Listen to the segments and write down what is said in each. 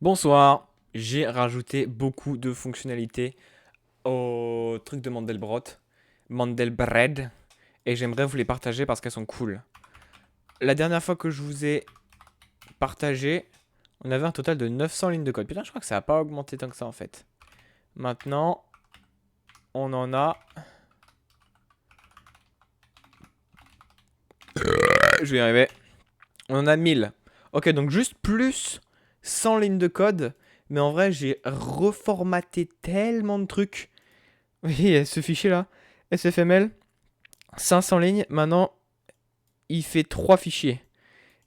Bonsoir, j'ai rajouté beaucoup de fonctionnalités au truc de Mandelbrot, Mandelbred, et j'aimerais vous les partager parce qu'elles sont cool. La dernière fois que je vous ai partagé, on avait un total de 900 lignes de code. Putain, je crois que ça n'a pas augmenté tant que ça en fait. Maintenant, on en a... Je vais y arriver. On en a 1000. Ok, donc juste plus 100 lignes de code, mais en vrai, j'ai reformaté tellement de trucs. Oui, ce fichier là, SFML, 500 lignes, maintenant il fait 3 fichiers.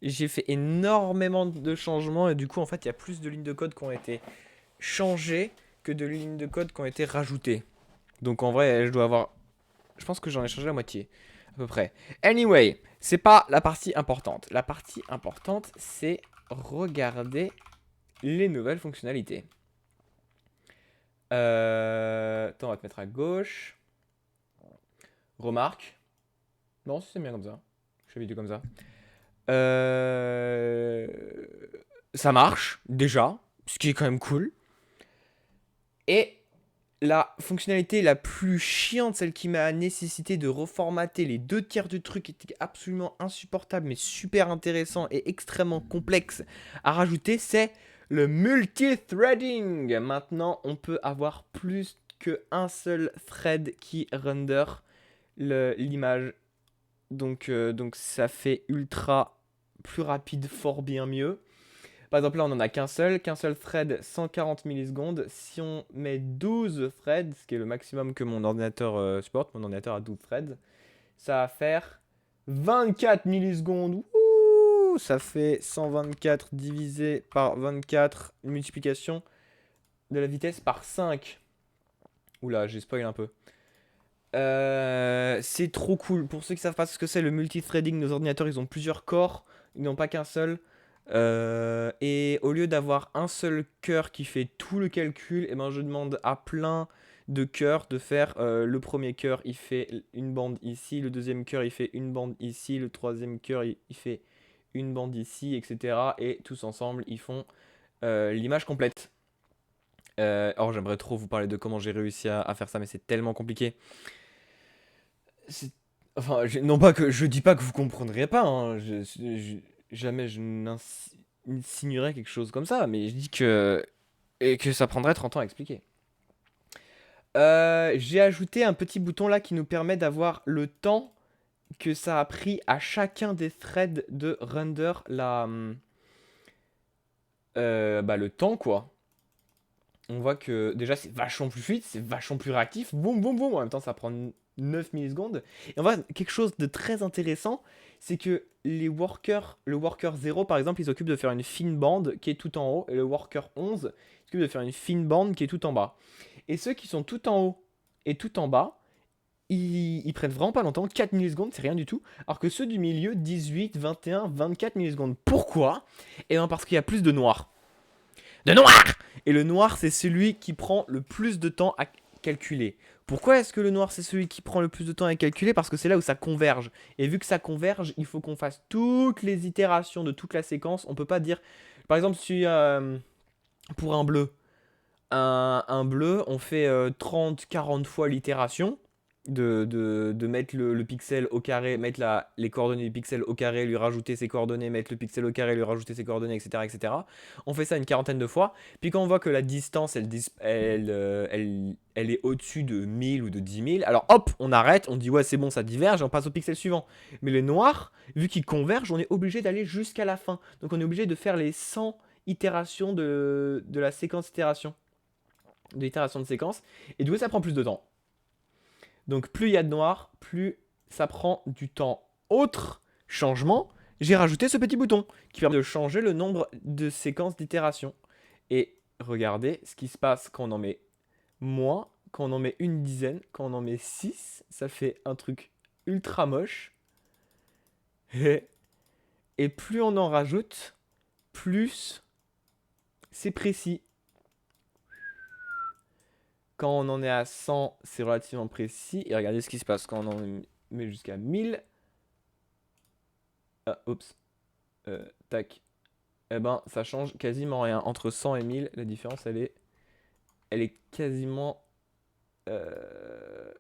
J'ai fait énormément de changements et du coup en fait il y a plus de lignes de code qui ont été changées que de lignes de code qui ont été rajoutées. Donc en vrai je dois avoir... Je pense que j'en ai changé la moitié à peu près. Anyway, c'est pas la partie importante. La partie importante c'est regarder les nouvelles fonctionnalités. Attends, on va te mettre à gauche. Remarque. Non, c'est bien comme ça. Je suis habitué comme ça. Euh, Ça marche, déjà, ce qui est quand même cool. Et la fonctionnalité la plus chiante, celle qui m'a nécessité de reformater les deux tiers du truc, qui était absolument insupportable, mais super intéressant et extrêmement complexe à rajouter, c'est le multithreading. Maintenant, on peut avoir plus qu'un seul thread qui render l'image. Donc ça fait ultra plus rapide, fort bien mieux. Par exemple, là, on en a qu'un seul thread, 140 millisecondes. Si on met 12 threads, ce qui est le maximum que mon ordinateur supporte, mon ordinateur a 12 threads, ça va faire 24 millisecondes. Ouh, ça fait 124 divisé par 24, une multiplication de la vitesse par 5. Oula, j'ai spoil un peu. C'est trop cool. Pour ceux qui savent pas ce que c'est le multithreading, nos ordinateurs ils ont plusieurs corps, ils n'ont pas qu'un seul. Et au lieu d'avoir un seul cœur qui fait tout le calcul, et ben je demande à plein de cœurs de faire le premier cœur il fait une bande ici, le deuxième cœur il fait une bande ici, le troisième cœur il fait une bande ici, etc. Et tous ensemble ils font l'image complète. Or j'aimerais trop vous parler de comment j'ai réussi à faire ça, mais c'est tellement compliqué. C'est- Enfin, non pas que je dis pas que vous comprendrez pas, hein, jamais je n'insinuerais quelque chose comme ça, mais je dis que et que ça prendrait 30 ans à expliquer. J'ai ajouté un petit bouton là qui nous permet d'avoir le temps que ça a pris à chacun des threads de render le temps quoi. On voit que déjà c'est vachement plus fluide, c'est vachement plus réactif, boum boum boum, en même temps ça prend 9 millisecondes. Et on voit quelque chose de très intéressant, c'est que les workers, le worker 0 par exemple, il s'occupe de faire une fine bande qui est tout en haut, et le worker 11 s'occupe de faire une fine bande qui est tout en bas. Et ceux qui sont tout en haut et tout en bas, ils prennent vraiment pas longtemps, 4 millisecondes, c'est rien du tout, alors que ceux du milieu, 18, 21, 24 millisecondes. Pourquoi? Et bien parce qu'il y a plus de noir. De noir. Et le noir, c'est celui qui prend le plus de temps à calculer. Pourquoi est-ce que le noir, c'est celui qui prend le plus de temps à calculer? Parce que c'est là où ça converge. Et vu que ça converge, il faut qu'on fasse toutes les itérations de toute la séquence. On peut pas dire... Par exemple, si pour un bleu, un bleu, on fait 30-40 fois l'itération de mettre le pixel au carré, mettre les coordonnées du pixel au carré, lui rajouter ses coordonnées, mettre le pixel au carré, lui rajouter ses coordonnées, etc. etc. On fait ça une quarantaine de fois. Puis quand on voit que la distance, elle est au-dessus de 1000 ou de 10 000, alors hop, on arrête, on dit ouais c'est bon, ça diverge, et on passe au pixel suivant. Mais les noirs, vu qu'ils convergent, on est obligé d'aller jusqu'à la fin. Donc on est obligé de faire les 100 itérations de la séquence itération de l'itération de séquence. Et du coup, ça prend plus de temps. Donc, plus il y a de noir, plus ça prend du temps. Autre changement, j'ai rajouté ce petit bouton qui permet de changer le nombre de séquences d'itération. Et regardez ce qui se passe quand on en met moins, quand on en met une dizaine, quand on en met 6, ça fait un truc ultra moche. Et plus on en rajoute, plus c'est précis. Quand on en est à 100, c'est relativement précis. Et regardez ce qui se passe quand on en met jusqu'à 1000. Ah, oups. Tac. eh ben, ça change quasiment rien. Entre 100 et 1000, la différence, elle est quasiment...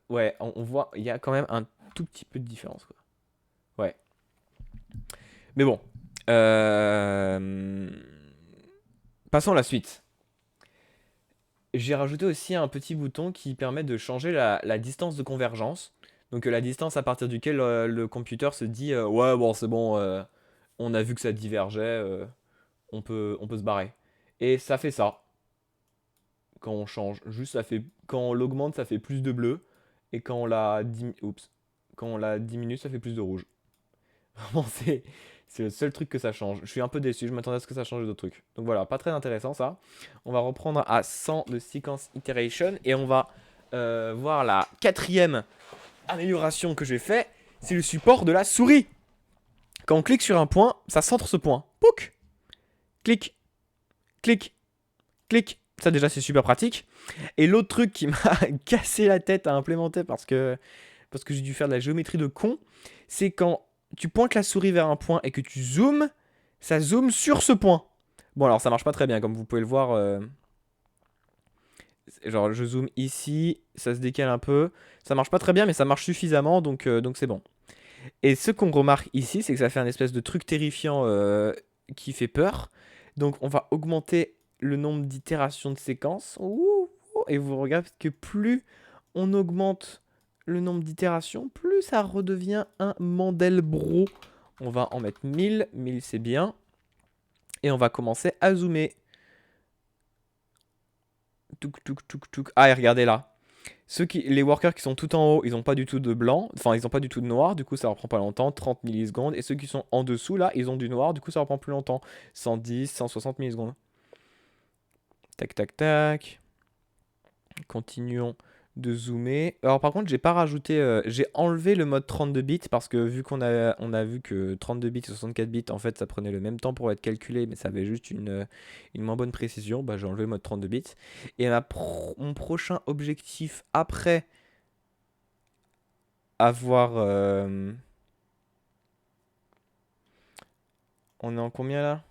Ouais, on voit, il y a quand même un tout petit peu de différence, quoi. Ouais. Mais bon. Euh, Passons à la suite. J'ai rajouté aussi un petit bouton qui permet de changer la distance de convergence. Donc la distance à partir duquel le computer se dit ouais bon c'est bon, on a vu que ça divergeait, on peut se barrer. Et ça fait ça quand on change. Juste ça fait quand on l'augmente ça fait plus de bleu et quand on la diminue ça fait plus de rouge. Vraiment c'est le seul truc que ça change. Je suis un peu déçu, je m'attendais à ce que ça change d'autres trucs. Donc voilà, pas très intéressant ça. On va reprendre à 100 de sequence iteration et on va voir la quatrième amélioration que j'ai fait, c'est le support de la souris. Quand on clique sur un point, ça centre ce point. Pouc. Clic, clic, clic. Ça déjà c'est super pratique. Et l'autre truc qui m'a cassé la tête à implémenter parce que j'ai dû faire de la géométrie de con, c'est quand tu pointes la souris vers un point et que tu zoomes, ça zoome sur ce point. Bon alors ça marche pas très bien comme vous pouvez le voir. Genre je zoome ici, ça se décale un peu. Ça marche pas très bien mais ça marche suffisamment donc c'est bon. Et ce qu'on remarque ici c'est que ça fait un espèce de truc terrifiant qui fait peur. Donc on va augmenter le nombre d'itérations de séquences. Ouh, et vous regardez que plus on augmente le nombre d'itérations, plus ça redevient un Mandelbrot. On va en mettre 1000, 1000 c'est bien. Et on va commencer à zoomer. Touk, touk, touk, touk. Ah, et regardez là. Les workers qui sont tout en haut, ils n'ont pas du tout de blanc, enfin ils n'ont pas du tout de noir, du coup ça reprend pas longtemps, 30 millisecondes. Et ceux qui sont en dessous là, ils ont du noir, du coup ça reprend plus longtemps, 110, 160 millisecondes. Tac, tac, tac. Continuons de zoomer. Alors par contre, j'ai pas rajouté, j'ai enlevé le mode 32 bits parce que vu qu'on a vu que 32 bits et 64 bits, en fait, ça prenait le même temps pour être calculé, mais ça avait juste une moins bonne précision. Bah, j'ai enlevé le mode 32 bits. Et mon prochain objectif après avoir, on est en combien là?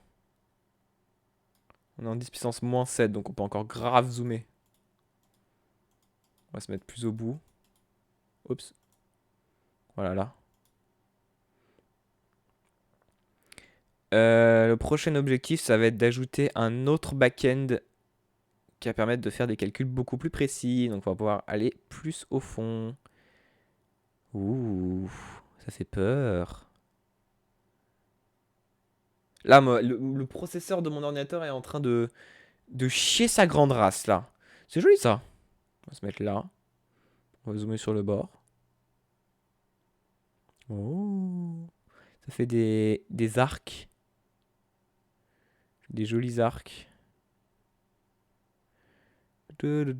On est en 10 puissance moins 7, donc on peut encore grave zoomer. On va se mettre plus au bout. Oups. Voilà là. Le prochain objectif, ça va être d'ajouter un autre back-end qui va permettre de faire des calculs beaucoup plus précis. Donc on va pouvoir aller plus au fond. Ouh, ça fait peur. Là, le processeur de mon ordinateur est en train de chier sa grande race, là. C'est joli, ça. On va se mettre là. On va zoomer sur le bord. Oh, ça fait des arcs. Des jolis arcs. Une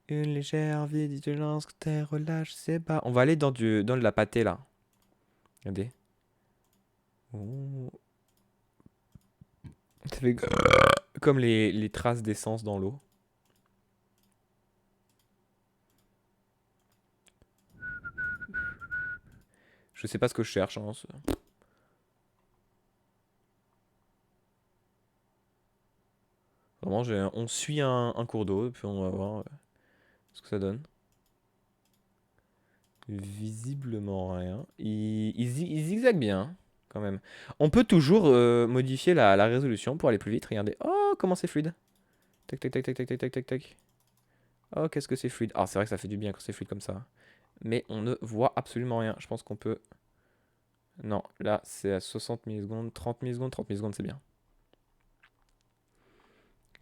légère vigilance que t'es relâche, c'est pas. On va aller dans de la pâtée là. Regardez. Oh. Ça fait comme les traces d'essence dans l'eau. Je sais pas ce que je cherche. Hein, Vraiment, on suit un cours d'eau et puis on va voir ce que ça donne. Visiblement rien. Il zigzague bien, hein, quand même. On peut toujours modifier la résolution pour aller plus vite. Regardez. Oh, comment c'est fluide. Tac, tac, tac, tac, tac, tac, tac, tac, tac. Oh, qu'est-ce que c'est fluide. Ah, c'est vrai que ça fait du bien quand c'est fluide comme ça. Mais on ne voit absolument rien. Je pense qu'on peut... Non, là, c'est à 60 millisecondes, 30 millisecondes, 30 millisecondes, c'est bien.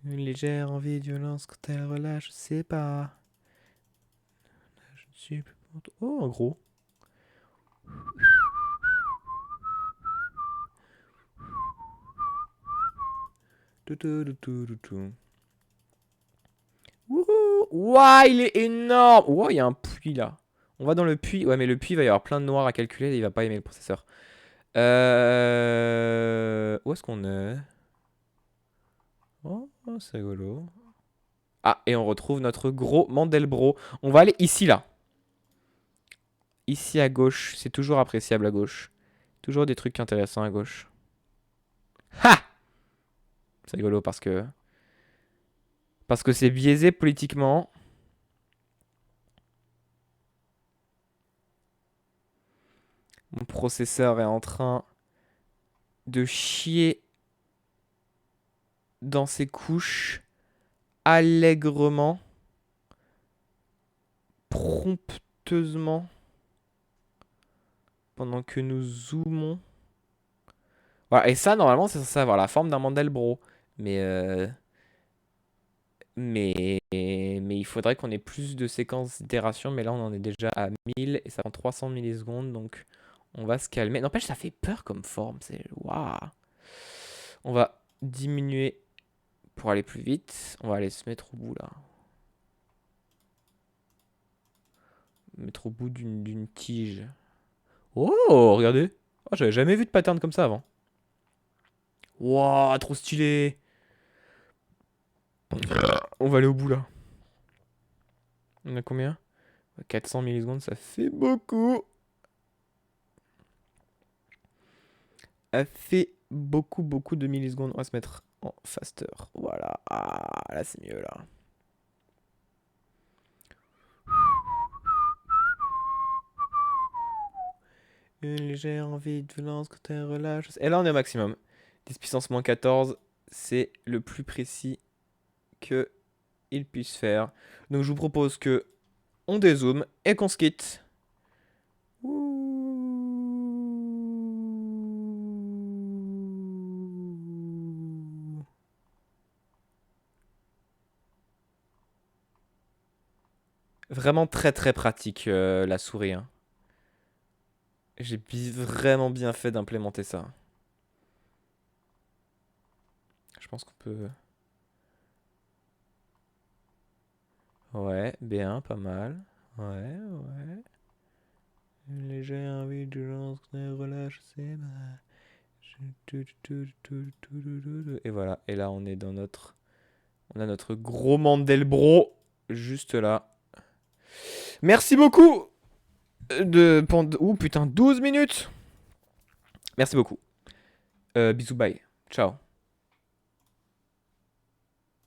Une légère envie de violence quand elle relâche, je sais pas. Je ne suis plus... Oh, en gros. Wouhou! Ouah, il est énorme! Ouah, il y a un puits là. On va dans le puits. Ouais, mais le puits, il va y avoir plein de noirs à calculer et il va pas aimer le processeur. Où est-ce qu'on est? Oh, c'est rigolo. Ah, et on retrouve notre gros Mandelbrot. On va aller ici, là. Ici à gauche. C'est toujours appréciable à gauche. Toujours des trucs intéressants à gauche. Ha! C'est rigolo parce que... Parce que c'est biaisé politiquement. Mon processeur est en train de chier dans ses couches allègrement, prompteusement, pendant que nous zoomons. Voilà, et ça, normalement, c'est censé avoir la forme d'un Mandelbrot. Mais, mais il faudrait qu'on ait plus de séquences d'itération. Mais là, on en est déjà à 1000 et ça prend 300 millisecondes. Donc, on va se calmer. N'empêche, ça fait peur comme forme. C'est waouh. On va diminuer pour aller plus vite. On va aller se mettre au bout là. Mettre au bout d'une tige. Oh, regardez. Oh, j'avais jamais vu de pattern comme ça avant. Waouh, trop stylé. On va aller au bout là. On a combien? 400 millisecondes, ça fait beaucoup. Ça fait beaucoup, beaucoup de millisecondes. On va se mettre en faster. Voilà. Ah, là, c'est mieux là. Une légère envie de violence quand elle relâche. Et là, on est au maximum. 10 puissance moins 14, c'est le plus précis que il puisse faire. Donc, je vous propose que on dézoome et qu'on se quitte. Vraiment très très pratique la souris, hein. J'ai vraiment bien fait d'implémenter ça. Je pense qu'on peut... Ouais, bien, pas mal. Ouais, ouais. Une légère vigilance, relâche, c'est mal. Et voilà, et là on est dans notre... On a notre gros Mandelbrot juste là. Merci beaucoup de... Ouh putain, 12 minutes. Merci beaucoup. Bisous, bye. Ciao.